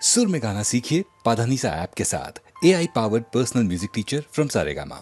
सुर में गाना सीखिए पाधानीसा ऐप के साथ। AI powered personal music teacher from Saregama.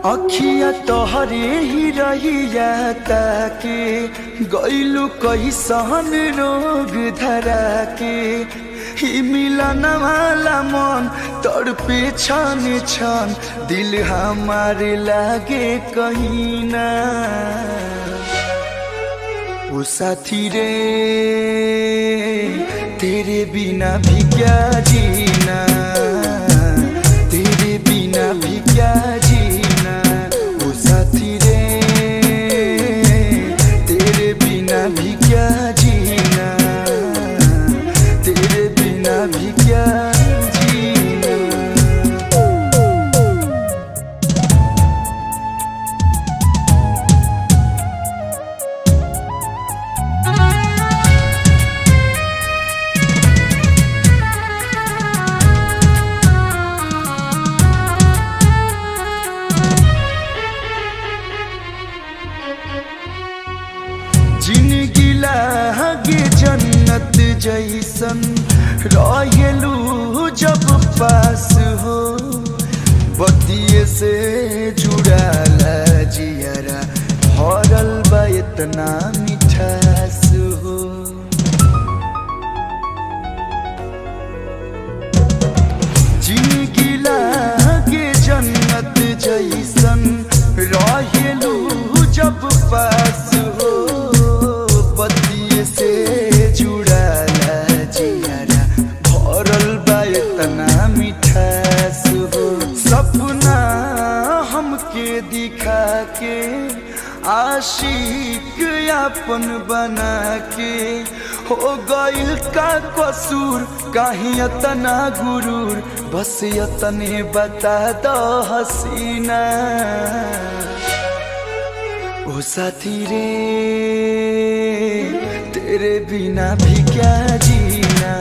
अखिया तोहरे ही रहिया ताके गइलु कैसन रोग धरा के ही मिलन वाला मन तड़पे छन छन दिल हमारे लागे कहीं ना। ओ साथी रे तेरे बिना भी क्या जीना, तेरे बिना भी क्या जीना। ओ साथी रे तेरे बिना भी क्या जीना, तेरे बिना भी क्या जीना। जिंदगी लागे जन्नत जैसन रहेलू जब पास हो, बतिये से जुड़ाला जियरा भरल बा इतना मिठास हो। जिंदगी लागे जन्नत जैसन रहेलू जब पास हो, से जुड़ाला जियारा भरल बा इतना मिठास हो। सपना हमके दिखा के आशिक अपन बना के हो गइल का कसूर, काहे इतना गुरूर, बस इतने बता दो हसीना। ओ साथी रे तेरे बिना भी क्या जीना,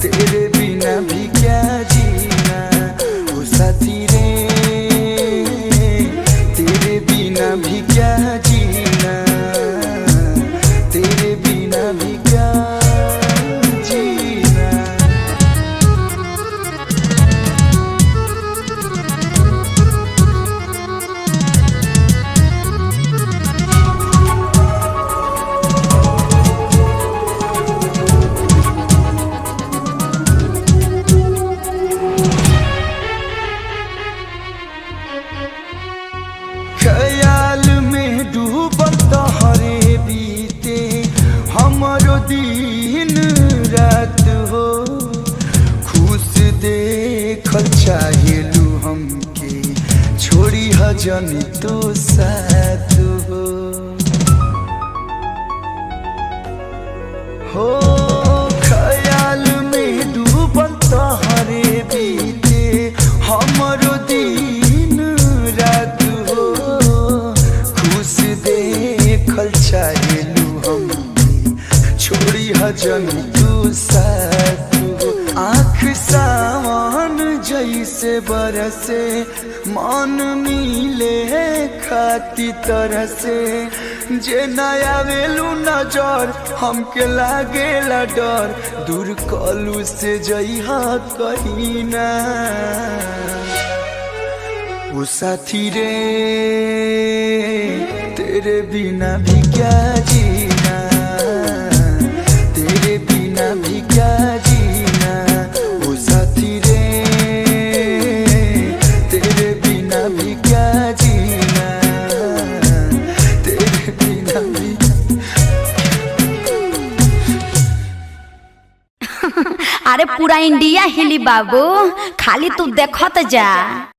तेरे बिना भी क्या जीना। ओ साथी रे तेरे बिना भी क्या जीना, तेरे बिना भी क्या जीना। ख्याल में डूबल तोहरे बीते हमरो दिन रात हो, खुश देखल चाहेलू हमके छोड़ी हजन तो साथ हो। ख्याल में डूबल तोहरे बीते हमरो दिन रात हो, खुश देखल चाहेलू हम छोड़ी हजन तू साथ हो। आँख सावन जैसे बरसे मन मिले खाती तरह से, जे नया वेलू नजर हमके लागेला डर, दूर कलू से जइहा कहीं ना। ओ साथी रे तेरे बिना भी क्या जीना, तेरे बिना भी क्या जीना। ओ साथी रे तेरे बिना भी क्या जीना, तेरे बिना भी। अरे पूरा इंडिया हिली बाबू, खाली तू देखत जा।